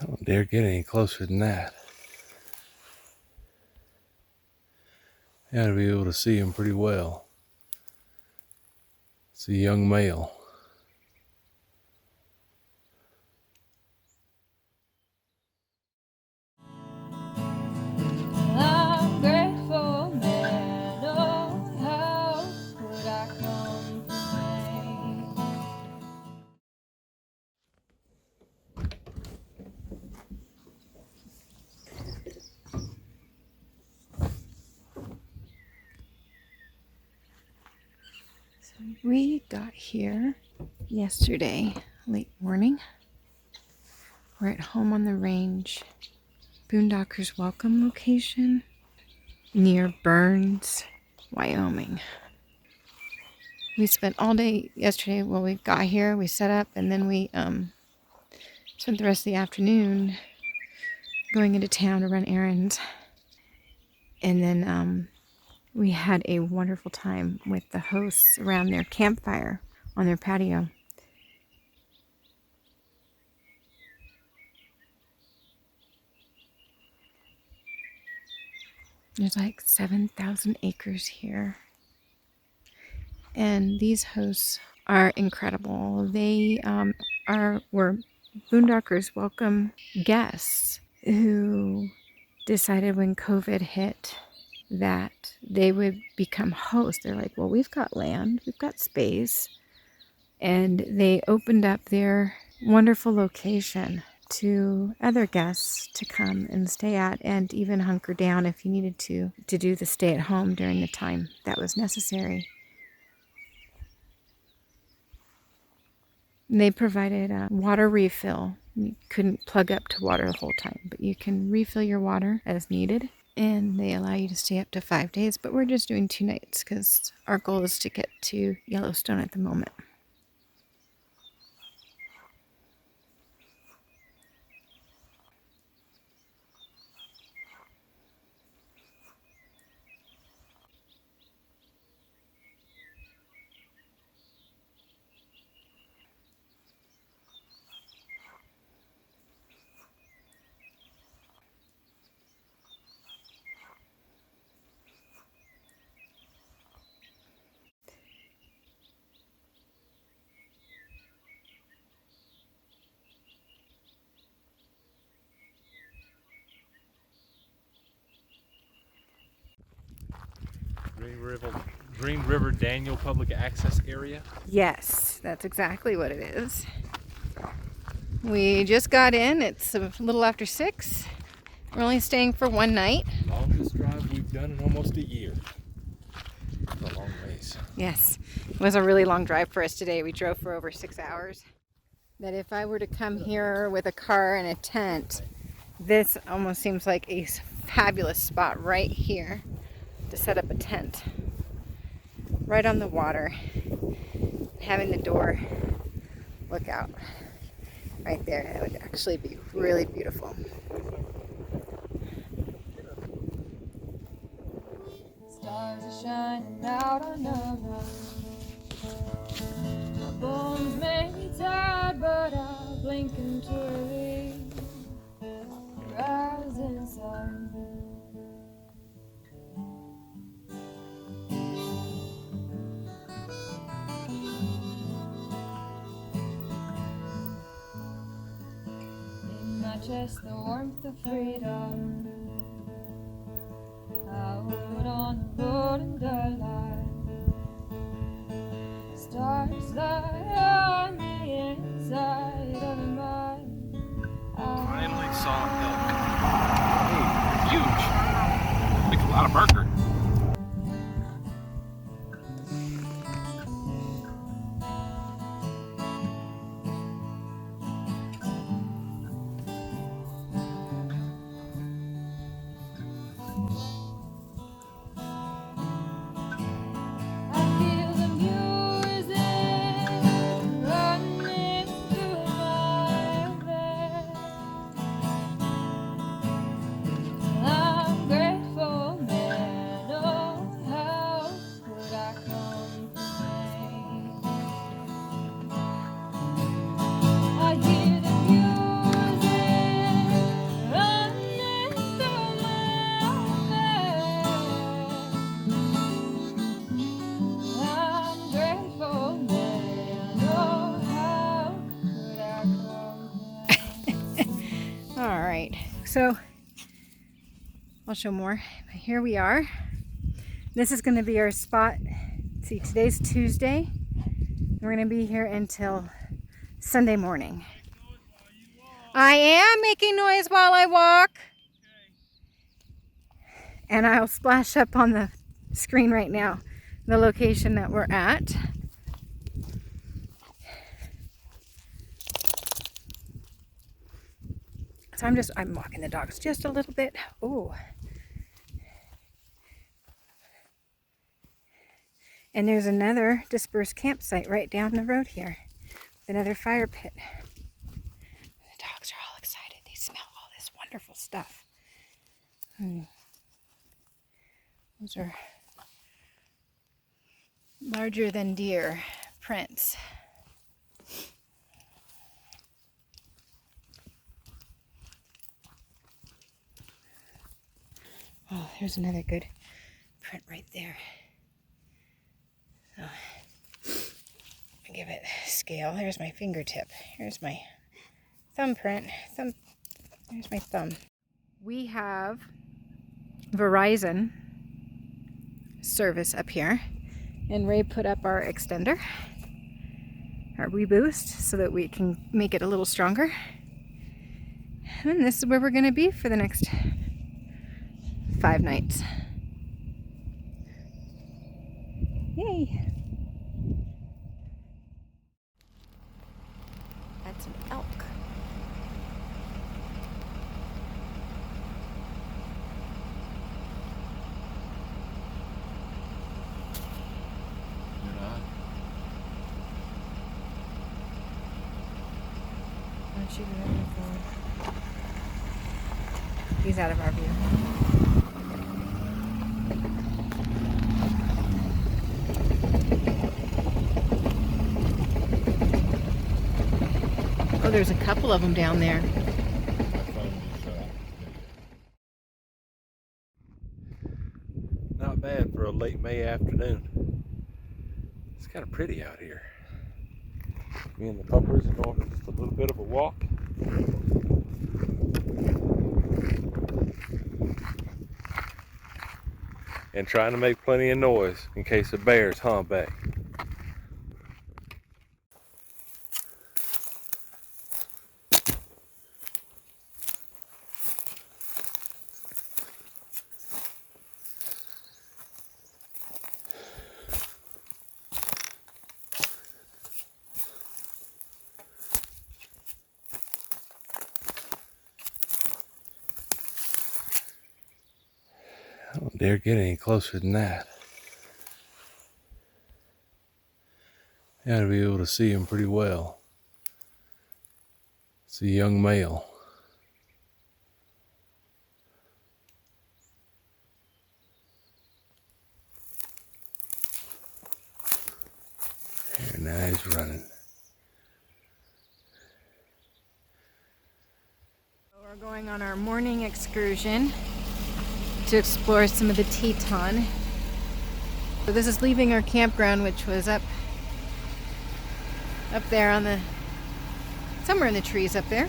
I don't dare get any closer than that. You gotta be able to see him pretty well. It's a young male. I'm grateful, man. Oh, how could I complain? So we got here yesterday, late morning. We're at home on the range, Boondockers Welcome location near Burns, Wyoming. We spent all day yesterday when we got here. We set up and then we spent the rest of the afternoon going into town to run errands. And then we had a wonderful time with the hosts around their campfire on their patio. There's like 7,000 acres here. And these hosts are incredible. They were Boondockers Welcome guests who decided when COVID hit that they would become hosts. They're like, well, we've got land, we've got space. And they opened up their wonderful location to other guests to come and stay at, and even hunker down if you needed to do the stay at home during the time that was necessary. They provided a water refill. You couldn't plug up to water the whole time, but you can refill your water as needed. And they allow you to stay up to 5 days, but we're just doing 2 nights because our goal is to get to Yellowstone at the moment. Green River Daniel Public Access Area. Yes, that's exactly what it is. We just got in. It's a little after 6. We're only staying for 1 night. Longest drive we've done in almost a year. It's a long ways. Yes, it was a really long drive for us today. We drove for over 6 hours. That if I were to come here with a car and a tent, this almost seems like a fabulous spot right here to set up a tent. Right on the water. Having the door look out right there. It would actually be really beautiful. Stars are shining out on the my bones may be tired, but I'll blink into relief. Rising sun. In my chest, the warmth of freedom. Out on the road in the light. Stars lie on the inside of my eyes. Finally saw elk. Hey, huge. Makes a lot of burger. I'm grateful, man. So I'll show more. But here we are. This is going to be our spot. Let's see, today's Tuesday. We're going to be here until Sunday morning. I am making noise while I walk. And I'll splash up on the screen right now the location that we're at. So I'm walking the dogs just a little bit. Oh. And there's another dispersed campsite right down the road here. Another fire pit. The dogs are all excited. They smell all this wonderful stuff. Those are larger than deer prints. Oh, there's another good print right there. So, I'll give it a scale. There's my fingertip. Here's my thumbprint. There's my thumb. We have Verizon service up here, and Ray put up our extender, our reboost, so that we can make it a little stronger. And this is where we're going to be for the next 5 nights. Yay! That's an elk. He's out of our view. Oh, there's a couple of them down there. Not bad for a late May afternoon. It's kind of pretty out here. Me and the puppers are going for just a little bit of a walk. And trying to make plenty of noise in case the bears hunt back. I don't dare get any closer than that. You ought to be able to see him pretty well. It's a young male. There, now he's running. We're going on our morning excursion to explore some of the Teton. So this is leaving our campground, which was up there on the, somewhere in the trees up there.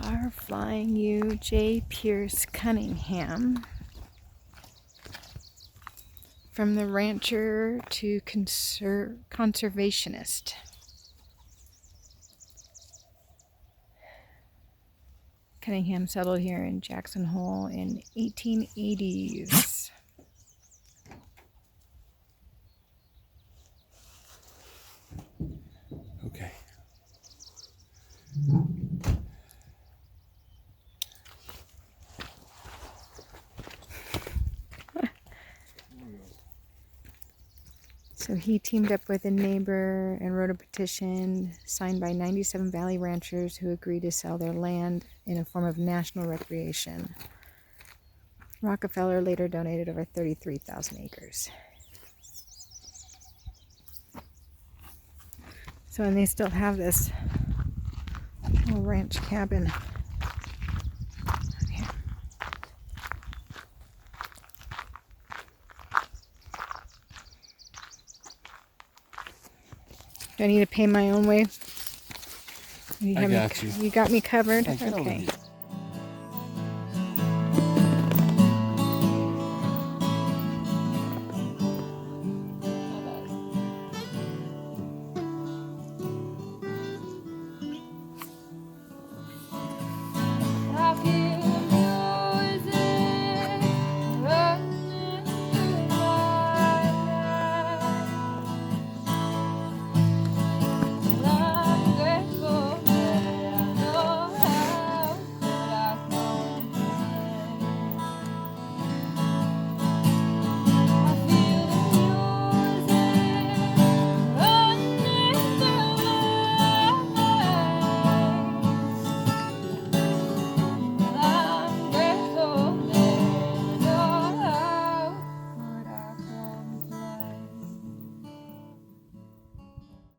Our Flying U J. Pierce Cunningham. From the rancher to conservationist. Cunningham settled here in Jackson Hole in 1880s. Okay. So he teamed up with a neighbor and wrote a petition signed by 97 Valley ranchers who agreed to sell their land in a form of national recreation. Rockefeller later donated over 33,000 acres. So, and they still have this ranch cabin. Here. Do I need to pay my own way? I got you. You got me covered? Hey, get over Okay. here.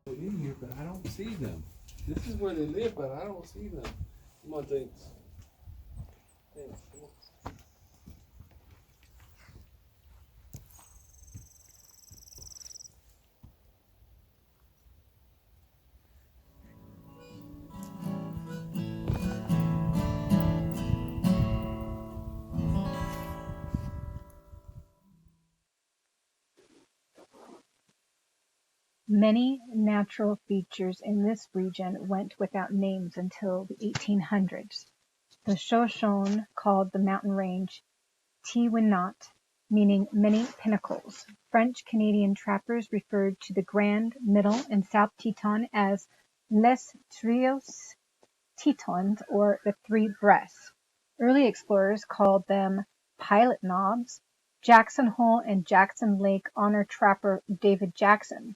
In here, but I don't see them. This is where they live, but I don't see them. Come on, James. James, come on. Many natural features in this region went without names until the 1800s. The Shoshone called the mountain range Tiwinot, meaning many pinnacles. French-Canadian trappers referred to the Grand, Middle, and South Teton as Les Trios Tetons, or the Three Breasts. Early explorers called them Pilot Knobs. Jackson Hole and Jackson Lake honor trapper David Jackson.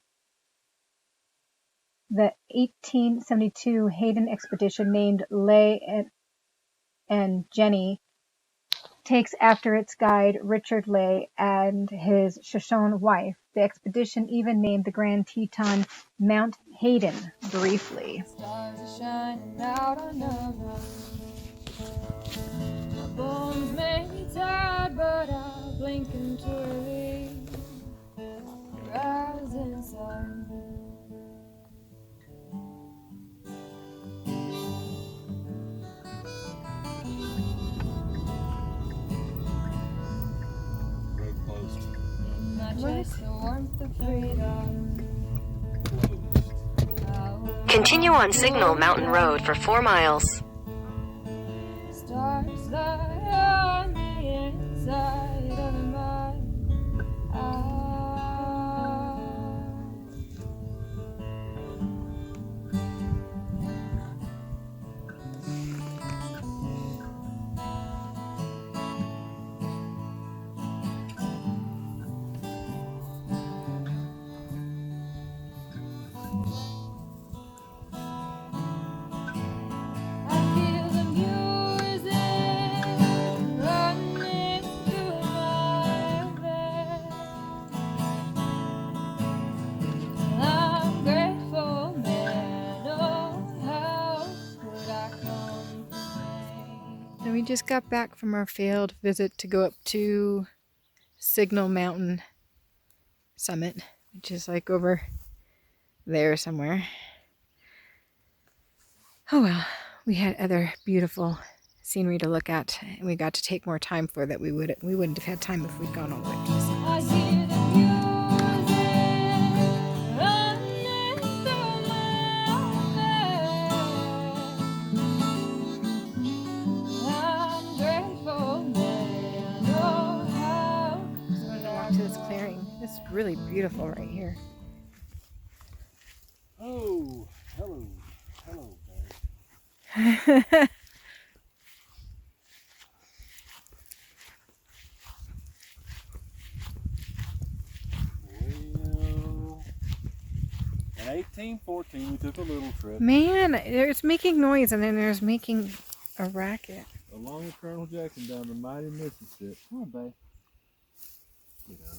The 1872 Hayden expedition, named Lay and Jenny, takes after its guide Richard Lay and his Shoshone wife. The expedition even named the Grand Teton Mount Hayden briefly. Stars are shining out on the my bones may be tired, but I'll blink into relief. Rising sun. Road closed. In my chest, the warmth of freedom. Continue on Signal Mountain Road for 4 miles. Stars lie on the inside of my eyes. I feel the music running through my veins. I'm grateful, man. Oh, how could I complain? And we just got back from our failed visit to go up to Signal Mountain Summit, which is like over there somewhere. Oh well, we had other beautiful scenery to look at, and we got to take more time for that. We wouldn't have had time if we'd gone all the way to the summit. I hear the music running through my veins. I'm grateful, man. Oh, how So we're gonna walk to this clearing. It's really beautiful right here. Oh, hello. Hello, babe. Well, in 1814, we took a little trip Man, it's making noise, and then there's making a racket. along with Colonel Jackson down the mighty Mississippi. Come on, babe. Get up.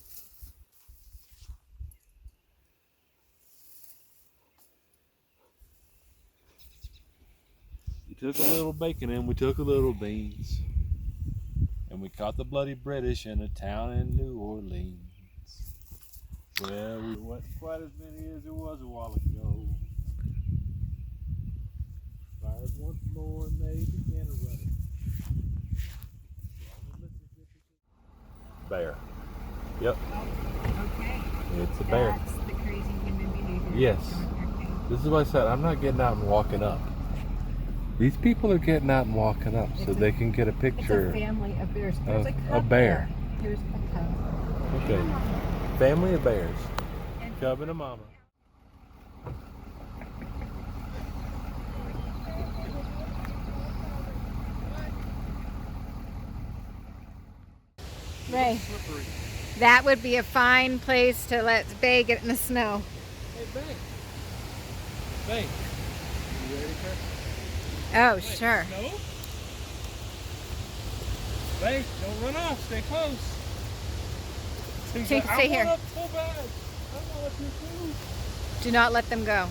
took a little bacon and we took a little beans. And we caught the bloody British in a town in New Orleans. Well, we wasn't quite as many as it was a while ago. Fired once more and they began a running. Bear. Yep. Okay. It's a bear. That's the crazy human behavior. Yes. This is what I said. I'm not getting out and walking up. These people are getting out and walking up so they can get a picture. It's a family of bears. There's a cub a bear. there. Here's a cub. Okay. Family of bears. Cub and a mama. Ray, that would be a fine place to let Bay get in the snow. Hey, Bay. Bay. You ready, sir? Oh, Bay, sure. No. Bay, don't run off. Stay close. Stay here. I want up so bad. I don't know what you do. Do not let them go.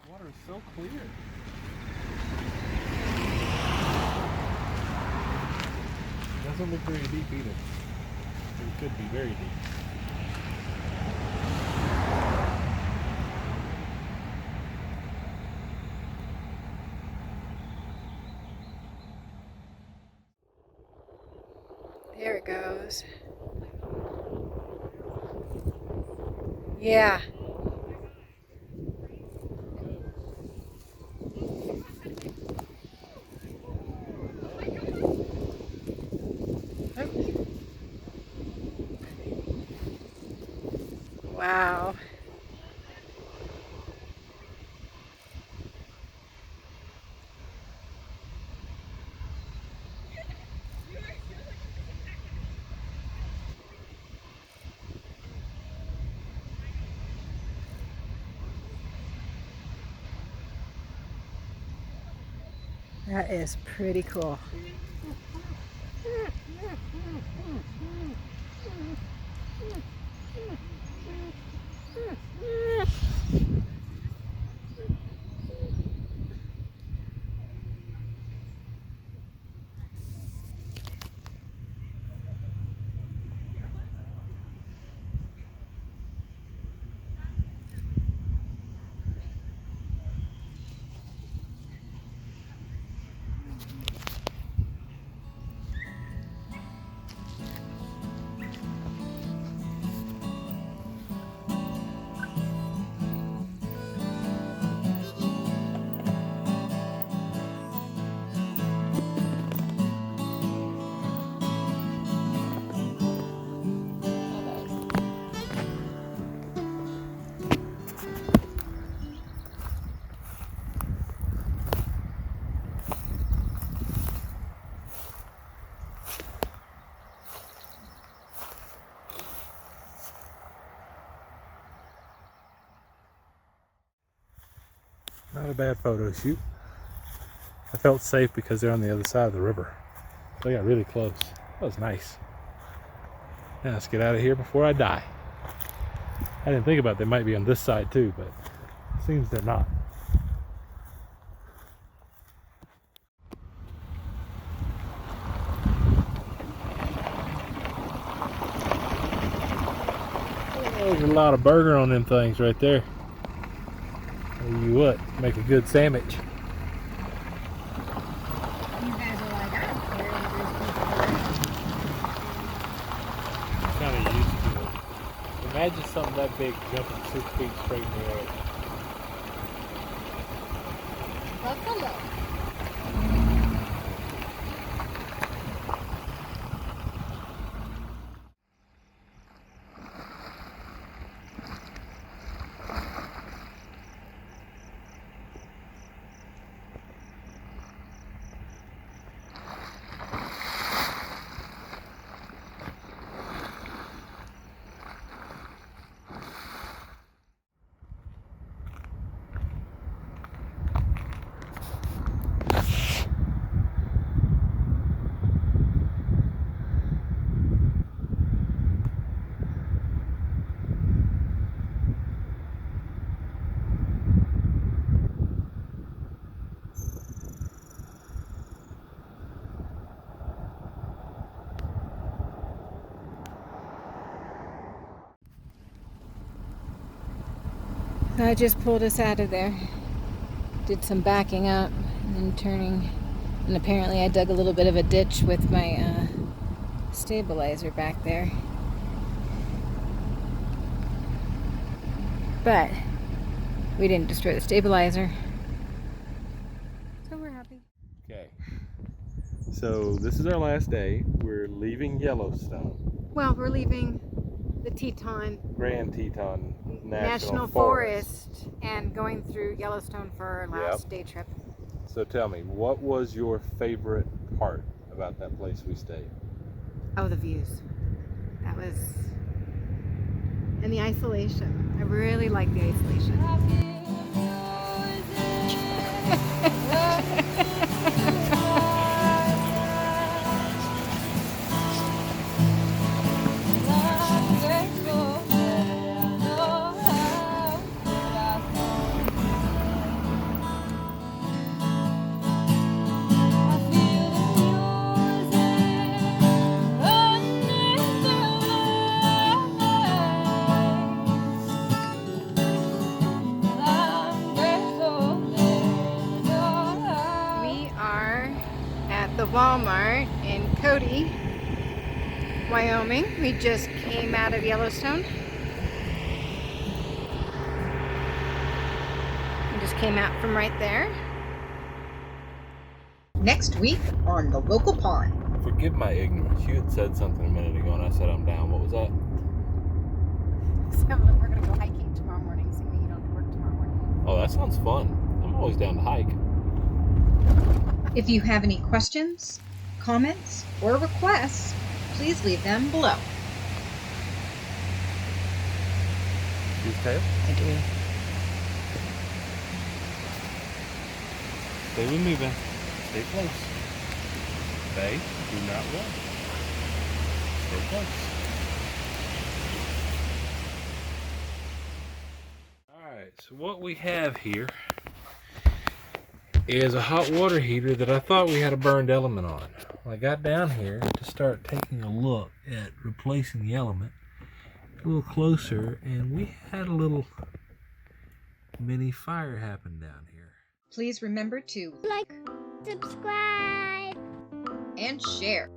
Water is so clear. It doesn't look very deep either. It could be very deep. There it goes. Yeah. Wow. That is pretty cool. Not a bad photo shoot. I felt safe because they're on the other side of the river. So I got really close. That was nice. Now let's get out of here before I die. I didn't think about they might be on this side too, but it seems they're not. There's a lot of burger on them things right there. Tell you what, make a good sandwich. You guys are like, I don't care if there's people Kind of used to it. Imagine something that big jumping 6 feet straight in the air. buffalo. So I just pulled us out of there. Did some backing up and then turning. And apparently I dug a little bit of a ditch with my stabilizer back there. But we didn't destroy the stabilizer. So we're happy. Okay. So this is our last day. We're leaving Yellowstone. Well, we're leaving the Teton Grand Teton National Forest and going through Yellowstone for our last day trip. So tell me, what was your favorite part about that place we stayed? Oh, the views. That was... and the isolation. I really like the isolation. The Walmart in Cody, Wyoming. We just came out of Yellowstone. We just came out from right there. Next week on The Local Pond. Forgive my ignorance. You had said something a minute ago and I said I'm down. What was that? So we're going to go hiking tomorrow morning, so you don't have to work tomorrow morning. Oh, that sounds fun. I'm always down to hike. If you have any questions, comments, or requests, please leave them below. Use tail? I do. Stay with me, Ben. Stay close. Stay. Do not run. Stay close. Alright, so what we have here is a hot water heater that I thought we had a burned element on. When I got down here to start taking a look at replacing the element, a little closer, and we had a little mini fire happen down here. Please remember to like, subscribe, and share.